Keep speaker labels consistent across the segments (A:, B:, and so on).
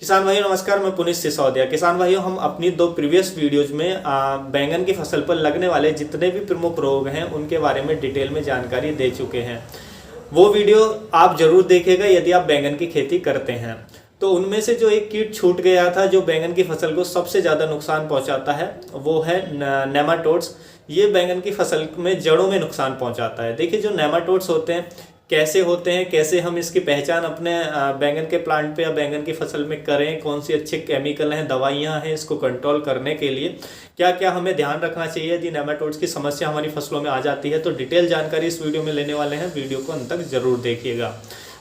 A: किसान भाइयों नमस्कार, मैं पुनीत सिसोदिया। किसान भाइयों, हम अपनी दो प्रीवियस वीडियोज में बैंगन की फसल पर लगने वाले जितने भी प्रमुख रोग हैं उनके बारे में डिटेल में जानकारी दे चुके हैं। वो वीडियो आप जरूर देखिएगा यदि आप बैंगन की खेती करते हैं। तो उनमें से जो एक कीट छूट गया था जो बैंगन की फसल को सबसे ज़्यादा नुकसान पहुंचाता है वो है नेमाटोड्स। ये बैंगन की फसल में जड़ों में नुकसान पहुंचाता है। देखिए, जो नेमाटोड्स होते हैं कैसे होते हैं, कैसे हम इसकी पहचान अपने बैंगन के प्लांट पे या बैंगन की फसल में करें, कौन सी अच्छे केमिकल हैं, दवाइयाँ हैं इसको कंट्रोल करने के लिए, क्या क्या हमें ध्यान रखना चाहिए यदि नेमाटोड्स की समस्या हमारी फसलों में आ जाती है। तो डिटेल जानकारी इस वीडियो में लेने वाले हैं, वीडियो को अंत तक जरूर देखिएगा।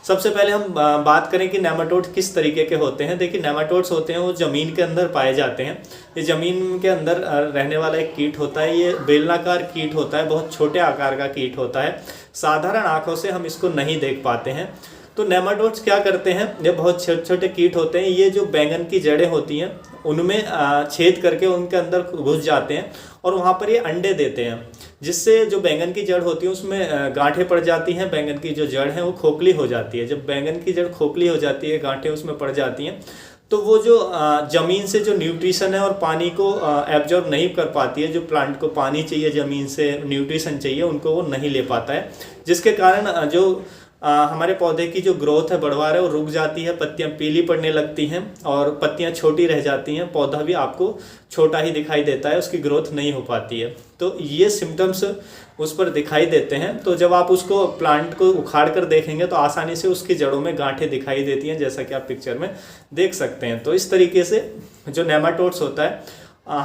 A: सबसे पहले हम बात करें कि नेमाटोड किस तरीके के होते हैं। देखिए, नेमाटोड्स होते हैं वो ज़मीन के अंदर पाए जाते हैं। ये ज़मीन के अंदर रहने वाला एक कीट होता है। ये बेलनाकार कीट होता है, बहुत छोटे आकार का कीट होता है। साधारण आंखों से हम इसको नहीं देख पाते हैं। तो नेमाटोड्स क्या करते हैं, ये बहुत छोटे छोटे कीट होते हैं। ये जो बैंगन की जड़ें होती हैं उनमें छेद करके उनके अंदर घुस जाते हैं और वहाँ पर ये अंडे देते हैं, जिससे जो बैंगन की जड़ होती है उसमें गांठें पड़ जाती हैं। बैंगन की जो जड़ है वो खोखली हो जाती है। जब बैंगन की जड़ खोखली हो जाती है, गांठें उसमें पड़ जाती हैं, तो वो जो ज़मीन से जो न्यूट्रिशन है और पानी को एब्जॉर्ब नहीं कर पाती है, जो प्लांट को पानी चाहिए, ज़मीन से न्यूट्रिशन चाहिए, उनको वो नहीं ले पाता है, जिसके कारण जो हमारे पौधे की जो ग्रोथ है, बढ़वार है, वो रुक जाती है। पत्तियां पीली पड़ने लगती हैं और पत्तियां छोटी रह जाती हैं। पौधा भी आपको छोटा ही दिखाई देता है, उसकी ग्रोथ नहीं हो पाती है। तो ये सिम्टम्स उस पर दिखाई देते हैं। तो जब आप उसको प्लांट को उखाड़ कर देखेंगे तो आसानी से उसकी जड़ों में गांठें दिखाई देती हैं, जैसा कि आप पिक्चर में देख सकते हैं। तो इस तरीके से जो नेमाटोड्स होता है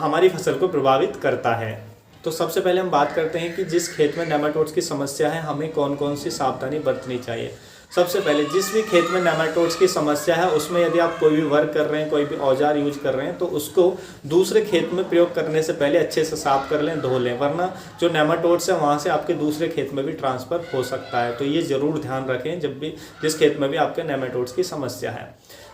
A: हमारी फसल को प्रभावित करता है। तो सबसे पहले हम बात करते हैं कि जिस खेत में नेमाटोड्स की समस्या है हमें कौन कौन सी सावधानी बरतनी चाहिए। सबसे पहले, जिस भी खेत में नेमाटोड्स की समस्या है उसमें यदि आप कोई भी वर्क कर रहे हैं, कोई भी औजार यूज कर रहे हैं, तो उसको दूसरे खेत में प्रयोग करने से पहले अच्छे से साफ कर लें, धो लें, वरना जो नेमाटोड्स है वहाँ से आपके दूसरे खेत में भी ट्रांसफ़र हो सकता है। तो ये ज़रूर ध्यान रखें जब भी जिस खेत में भी आपके नेमाटोड्स की समस्या है।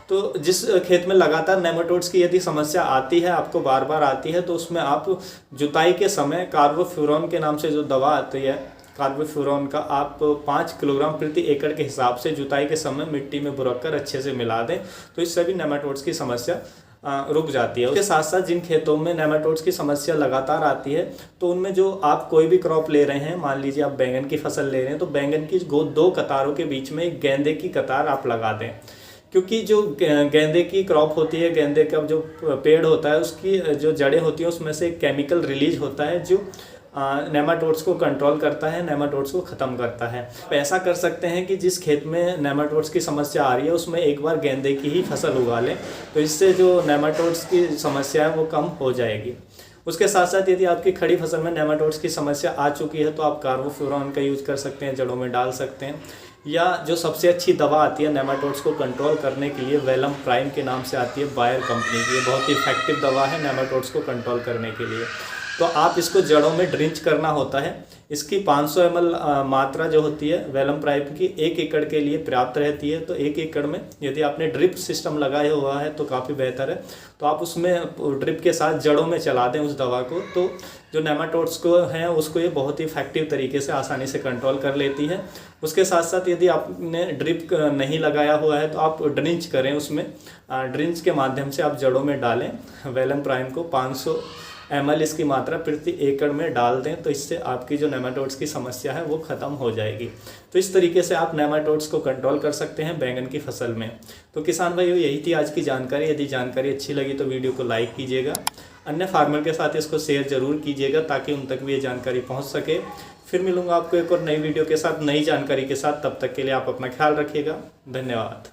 A: तो जिस खेत में लगातार नेमाटोड्स की यदि समस्या आती है, आपको बार बार आती है, तो उसमें आप जुताई के समय कार्बोफ्यूरॉन के नाम से जो दवा आती है, कार्बोफ्यूरॉन का आप 5 किलोग्राम प्रति एकड़ के हिसाब से जुताई के समय मिट्टी में बुरक कर अच्छे से मिला दें। तो इससे भी नेमाटोड्स की समस्या रुक जाती है। उसके साथ साथ जिन खेतों में नेमाटोड्स की समस्या लगातार आती है तो उनमें जो आप कोई भी क्रॉप ले रहे हैं, मान लीजिए आप बैंगन की फसल ले रहे हैं, तो बैंगन की दो कतारों के बीच में एक गेंदे की कतार आप लगा दें। क्योंकि जो गेंदे की क्रॉप होती है, गेंदे का जो पेड़ होता है, उसकी जो जड़ें होती हैं उसमें से एक केमिकल रिलीज होता है जो नेमाटोड्स को कंट्रोल करता है, नेमाटोड्स को ख़त्म करता है। आप ऐसा कर सकते हैं कि जिस खेत में नेमाटोड्स की समस्या आ रही है उसमें एक बार गेंदे की ही फसल उगा लें, तो इससे जो नेमाटोड्स की समस्या है वो कम हो जाएगी। उसके साथ साथ यदि आपकी खड़ी फसल में नेमाटोड्स की समस्या आ चुकी है तो आप कार्बोफ्यूरॉन का यूज कर सकते हैं, जड़ों में डाल सकते हैं। या जो सबसे अच्छी दवा आती है नेमाटोड्स को कंट्रोल करने के लिए, वेलम प्राइम के नाम से आती है, बायर कंपनी की। ये बहुत ही इफेक्टिव दवा है नेमाटोड्स को कंट्रोल करने के लिए। तो आप इसको जड़ों में ड्रिंच करना होता है। इसकी 500 ml मात्रा जो होती है वेलम प्राइम की 1 एकड़ के लिए पर्याप्त रहती है। तो 1 एकड़ में यदि आपने ड्रिप सिस्टम लगाया हुआ है तो काफ़ी बेहतर है। तो आप उसमें ड्रिप के साथ जड़ों में चला दें उस दवा को, तो जो नेमाटोड्स को हैं उसको ये बहुत ही इफेक्टिव तरीके से आसानी से कंट्रोल कर लेती है। उसके साथ साथ यदि आपने ड्रिप नहीं लगाया हुआ है तो आप ड्रिंच करें, उसमें ड्रिंच के माध्यम से आप जड़ों में डालें वेलम प्राइम को। 500 ml इसकी मात्रा प्रति एकड़ में डाल दें, तो इससे आपकी जो नेमाटोड्स की समस्या है वो ख़त्म हो जाएगी। तो इस तरीके से आप नेमाटोड्स को कंट्रोल कर सकते हैं बैंगन की फसल में। तो किसान भाइयों, यही थी आज की जानकारी। यदि जानकारी अच्छी लगी तो वीडियो को लाइक कीजिएगा, अन्य फार्मर के साथ इसको शेयर ज़रूर कीजिएगा ताकि उन तक भी ये जानकारी पहुँच सके। फिर मिलूँगा आपको एक और नई वीडियो के साथ, नई जानकारी के साथ। तब तक के लिए आप अपना ख्याल रखिएगा। धन्यवाद।